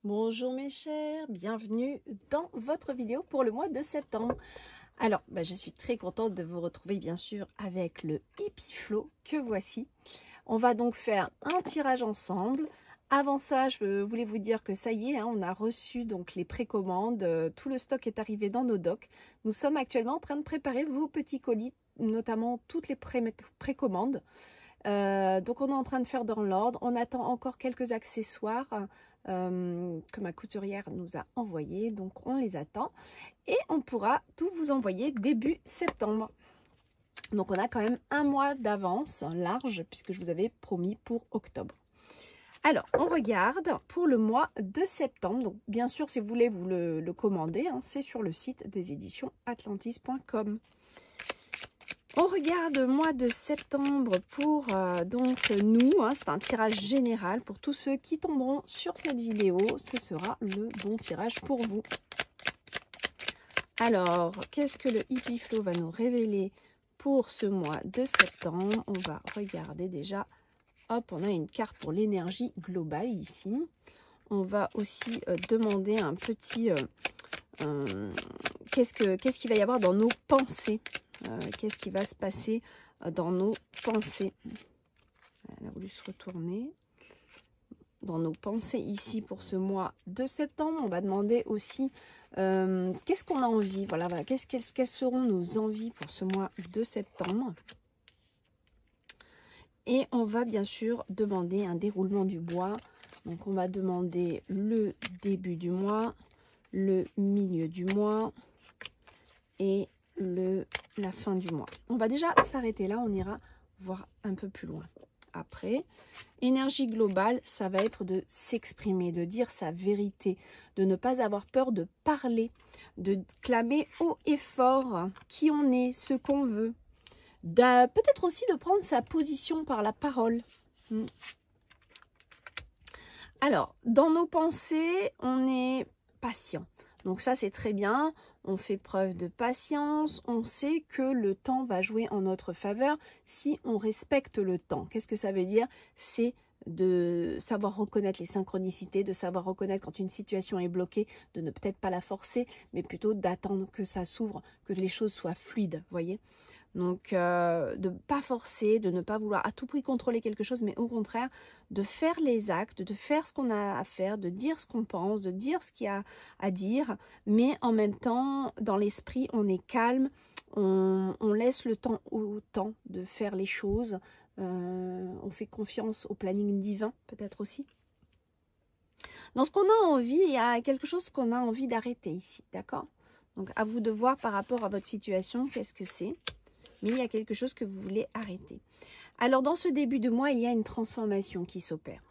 Bonjour mes chers, bienvenue dans votre vidéo pour le mois de septembre. Alors, je suis très contente de vous retrouver bien sûr avec le Hippie Flow que voici. On va donc faire un tirage ensemble. Avant ça, je voulais vous dire que ça y est, on a reçu donc les précommandes. Tout le stock est arrivé dans nos docks. Nous sommes actuellement en train de préparer vos petits colis, notamment toutes les précommandes. Donc on est en train de faire dans l'ordre. On attend encore quelques accessoires que ma couturière nous a envoyé, donc on les attend et on pourra tout vous envoyer début septembre. Donc on a quand même un mois d'avance large puisque je vous avais promis pour octobre. Alors on regarde pour le mois de septembre. Donc bien sûr, si vous voulez vous le commander, c'est sur le site des éditions atlantis.com. On regarde le mois de septembre pour donc nous, c'est un tirage général pour tous ceux qui tomberont sur cette vidéo. Ce sera le bon tirage pour vous. Alors, qu'est-ce que le Hippie Flow va nous révéler pour ce mois de septembre? On va regarder déjà. Hop, on a une carte pour l'énergie globale ici. On va aussi demander un petit... qu'est-ce qu'il va y avoir dans nos pensées? Qu'est-ce qui va se passer dans nos pensées? Elle a voulu se retourner. Dans nos pensées ici pour ce mois de septembre, on va demander aussi qu'est-ce qu'on a envie. Voilà, quelles seront nos envies pour ce mois de septembre. Et on va bien sûr demander un déroulement du mois. Donc on va demander le début du mois, le milieu du mois et la fin du mois. On va déjà s'arrêter là, on ira voir un peu plus loin. Après, énergie globale, ça va être de s'exprimer, de dire sa vérité, de ne pas avoir peur de parler, de clamer haut et fort qui on est, ce qu'on veut. Peut-être aussi de prendre sa position par la parole. Alors, dans nos pensées, on est patient. Donc ça, c'est très bien. On fait preuve de patience. On sait que le temps va jouer en notre faveur si on respecte le temps. Qu'est-ce que ça veut dire? C'est de savoir reconnaître les synchronicités, de savoir reconnaître quand une situation est bloquée, de ne peut-être pas la forcer, mais plutôt d'attendre que ça s'ouvre, que les choses soient fluides, voyez. Donc, de ne pas forcer, de ne pas vouloir à tout prix contrôler quelque chose, mais au contraire, de faire les actes, de faire ce qu'on a à faire, de dire ce qu'on pense, de dire ce qu'il y a à dire, mais en même temps, dans l'esprit, on est calme, on laisse le temps au temps de faire les choses, on fait confiance au planning divin, peut-être aussi. Dans ce qu'on a envie, il y a quelque chose qu'on a envie d'arrêter ici, d'accord? Donc, à vous de voir par rapport à votre situation, qu'est-ce que c'est? Mais il y a quelque chose que vous voulez arrêter. Alors, dans ce début de mois, il y a une transformation qui s'opère.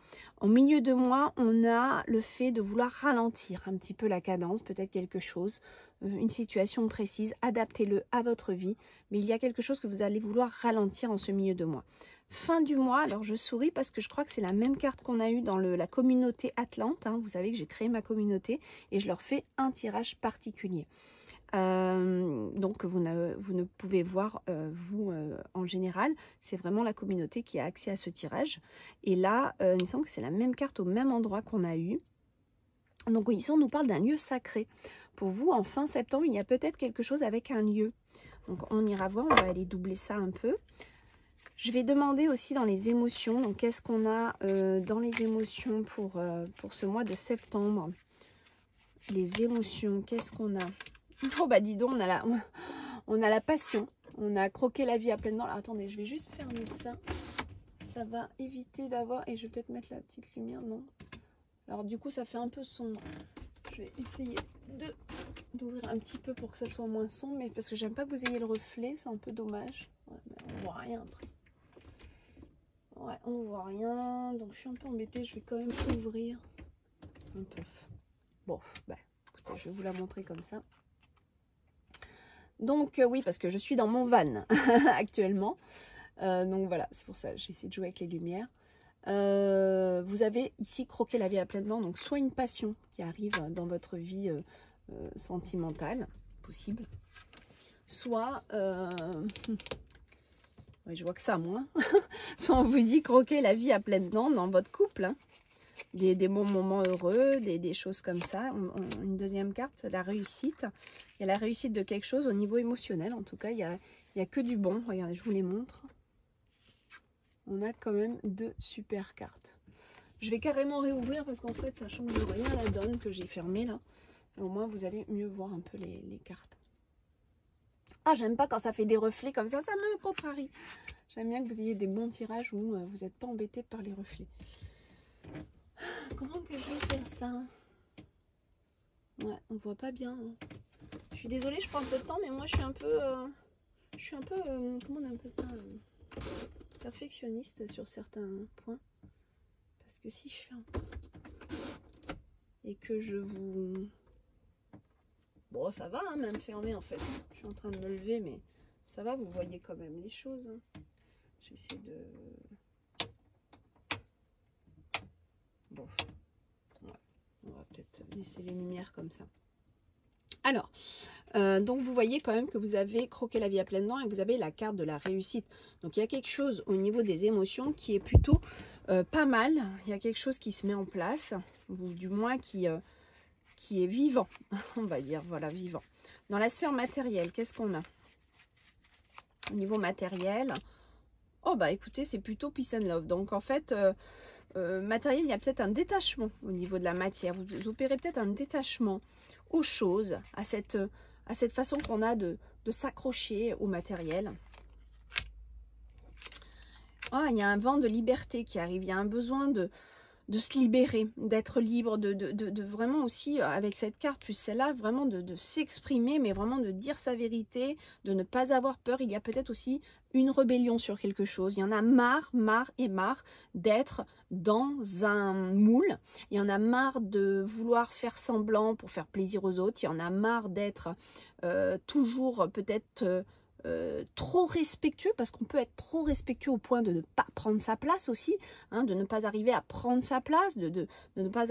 Au milieu de mois, on a le fait de vouloir ralentir un petit peu la cadence, peut-être quelque chose, une situation précise, adaptez-le à votre vie. Mais il y a quelque chose que vous allez vouloir ralentir en ce milieu de mois. Fin du mois, alors je souris parce que je crois que c'est la même carte qu'on a eue dans la communauté Atlante. Vous savez que j'ai créé ma communauté et je leur fais un tirage particulier. Donc vous ne pouvez voir vous en général, c'est vraiment la communauté qui a accès à ce tirage. Et là, il me semble que c'est la même carte au même endroit qu'on a eu. Donc ici, on nous parle d'un lieu sacré. Pour vous, en fin septembre, il y a peut-être quelque chose avec un lieu. Donc on ira voir, on va aller doubler ça un peu. Je vais demander aussi dans les émotions, donc qu'est-ce qu'on a dans les émotions pour ce mois de septembre. Les émotions, qu'est-ce qu'on a? Oh bah dis donc, on a la passion, on a croqué la vie à pleines dents. Alors, attendez, je vais juste fermer ça, ça va éviter d'avoir, et je vais peut-être mettre la petite lumière, non? Alors du coup ça fait un peu sombre, je vais essayer d'ouvrir un petit peu pour que ça soit moins sombre, mais parce que j'aime pas que vous ayez le reflet, c'est un peu dommage. Ouais, mais on voit rien après. Ouais, on voit rien, donc je suis un peu embêtée, je vais quand même ouvrir un peu. Bon, écoutez, je vais vous la montrer comme ça. Donc oui, parce que je suis dans mon van actuellement. Donc voilà, c'est pour ça, j'essaie de jouer avec les lumières. Vous avez ici croqué la vie à pleines dents, donc soit une passion qui arrive dans votre vie sentimentale, possible, soit, ouais, je vois que ça moi, soit on vous dit croquer la vie à pleines dents dans votre couple, des bons moments heureux, des choses comme ça. Une deuxième carte, la réussite. Il y a la réussite de quelque chose au niveau émotionnel. En tout cas, il y a que du bon. Regardez, je vous les montre. On a quand même 2 super cartes. Je vais carrément réouvrir parce qu'en fait, ça change rien la donne que j'ai fermée là. Et au moins, vous allez mieux voir un peu les cartes. Ah, j'aime pas quand ça fait des reflets comme ça me contrarie. J'aime bien que vous ayez des bons tirages où vous n'êtes pas embêté par les reflets. Comment que je vais faire ça? Ouais, on voit pas bien. Hein. Je suis désolée, je prends un peu de temps, mais moi je suis un peu... comment on appelle ça perfectionniste sur certains points. Parce que si je ferme et que je vous... Bon, ça va, hein, même fermé en fait. Je suis en train de me lever, mais ça va, vous voyez quand même les choses. Hein. J'essaie de... Bon, ouais. On va peut-être laisser les lumières comme ça. Alors, donc vous voyez quand même que vous avez croqué la vie à pleines dents et que vous avez la carte de la réussite. Donc il y a quelque chose au niveau des émotions qui est plutôt pas mal. Il y a quelque chose qui se met en place, ou du moins qui est vivant, on va dire, voilà, vivant. Dans la sphère matérielle, qu'est-ce qu'on a? Au niveau matériel, oh bah écoutez, c'est plutôt peace and love. Donc en fait, matériel, il y a peut-être un détachement au niveau de la matière. Vous opérez peut-être un détachement aux choses, à cette façon qu'on a de s'accrocher au matériel. Oh, il y a un vent de liberté qui arrive, il y a un besoin de se libérer, d'être libre, de vraiment aussi, avec cette carte, plus celle-là, vraiment de s'exprimer, mais vraiment de dire sa vérité, de ne pas avoir peur. Il y a peut-être aussi une rébellion sur quelque chose. Il y en a marre d'être dans un moule. Il y en a marre de vouloir faire semblant pour faire plaisir aux autres. Il y en a marre d'être toujours peut-être... trop respectueux, parce qu'on peut être trop respectueux au point de ne pas prendre sa place aussi, hein, de ne pas arriver à prendre sa place, de ne pas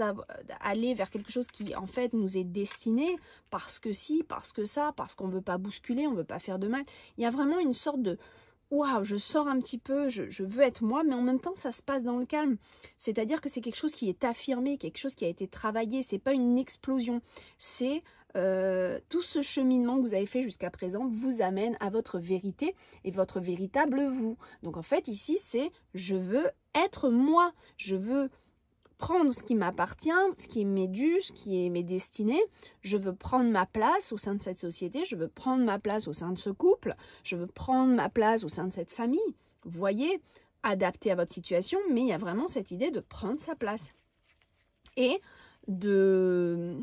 aller vers quelque chose qui en fait nous est destiné, parce que si, parce que ça, parce qu'on ne veut pas bousculer, on ne veut pas faire de mal. Il y a vraiment une sorte de waouh, je sors un petit peu, je veux être moi, mais en même temps ça se passe dans le calme. C'est-à-dire que c'est quelque chose qui est affirmé, quelque chose qui a été travaillé, c'est pas une explosion, c'est tout ce cheminement que vous avez fait jusqu'à présent vous amène à votre vérité et votre véritable vous. Donc en fait ici c'est je veux être moi, je veux prendre ce qui m'appartient, ce qui m'est dû, ce qui est mes destinées, je veux prendre ma place au sein de cette société, je veux prendre ma place au sein de ce couple, je veux prendre ma place au sein de cette famille. Vous voyez, adapté à votre situation, mais il y a vraiment cette idée de prendre sa place et de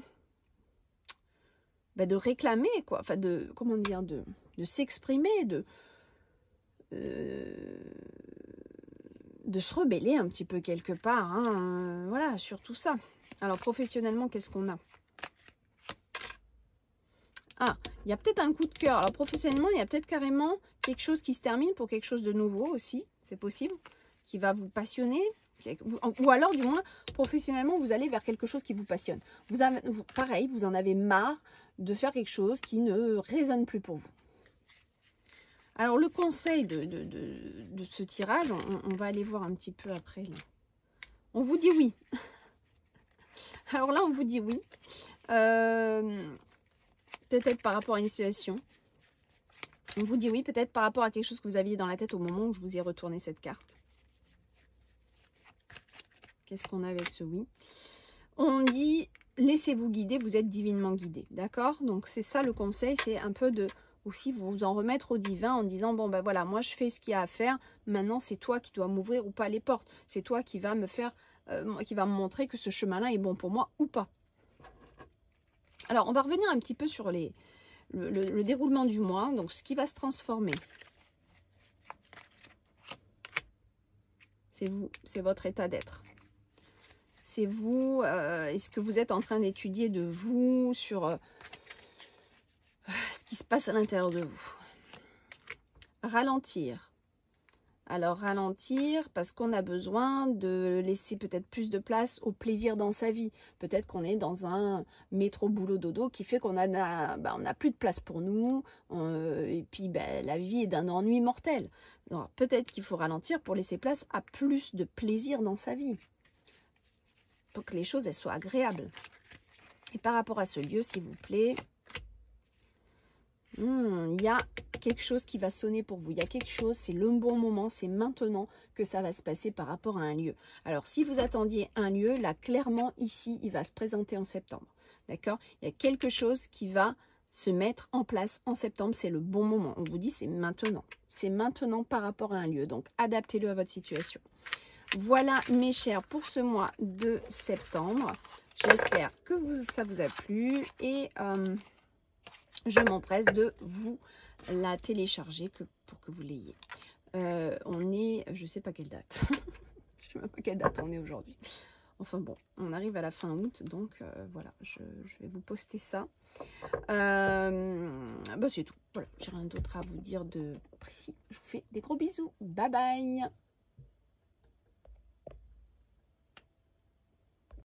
réclamer, quoi, enfin de, comment dire, de s'exprimer, de se rebeller un petit peu quelque part, hein, voilà, sur tout ça. Alors professionnellement, qu'est-ce qu'on a? Ah, il y a peut-être un coup de cœur. Alors professionnellement, il y a peut-être carrément quelque chose qui se termine pour quelque chose de nouveau aussi, c'est possible, qui va vous passionner. Ou alors, du moins, professionnellement, vous allez vers quelque chose qui vous passionne. Pareil, vous en avez marre de faire quelque chose qui ne résonne plus pour vous. Alors, le conseil de ce tirage, on va aller voir un petit peu après. Là. On vous dit oui. Alors là, on vous dit oui. Peut-être par rapport à une situation. On vous dit oui, peut-être par rapport à quelque chose que vous aviez dans la tête au moment où je vous ai retourné cette carte. Qu'est-ce qu'on a avec ce oui? On dit, laissez-vous guider, vous êtes divinement guidé. D'accord? Donc, c'est ça le conseil, c'est un peu de aussi vous en remettre au divin en disant, bon, ben voilà, moi, je fais ce qu'il y a à faire. Maintenant, c'est toi qui dois m'ouvrir ou pas les portes. C'est toi qui va me faire, qui va me montrer que ce chemin-là est bon pour moi ou pas. Alors, on va revenir un petit peu sur le déroulement du mois. Donc, ce qui va se transformer. C'est vous, c'est votre état d'être. C'est vous, est-ce que vous êtes en train d'étudier de vous sur ce qui se passe à l'intérieur de vous? Ralentir. Alors ralentir parce qu'on a besoin de laisser peut-être plus de place au plaisir dans sa vie. Peut-être qu'on est dans un métro boulot dodo qui fait qu'on on n'a plus de place pour nous et puis la vie est d'un ennui mortel. Peut-être qu'il faut ralentir pour laisser place à plus de plaisir dans sa vie. pour que les choses elles soient agréables. Et par rapport à ce lieu, s'il vous plaît, il y a quelque chose qui va sonner pour vous. Il y a quelque chose, c'est le bon moment, c'est maintenant que ça va se passer par rapport à un lieu. Alors, si vous attendiez un lieu, là, clairement, ici, il va se présenter en septembre. D'accord? Il y a quelque chose qui va se mettre en place en septembre. C'est le bon moment. On vous dit, c'est maintenant. C'est maintenant par rapport à un lieu. Donc, adaptez-le à votre situation. Voilà, mes chers, pour ce mois de septembre. J'espère que ça vous a plu et je m'empresse de vous la télécharger pour que vous l'ayez. On est, je ne sais pas quelle date. Je ne sais même pas quelle date on est aujourd'hui. Enfin bon, on arrive à la fin août, donc voilà, je vais vous poster ça. Bah c'est tout. Voilà, j'ai rien d'autre à vous dire de précis. Je vous fais des gros bisous. Bye bye.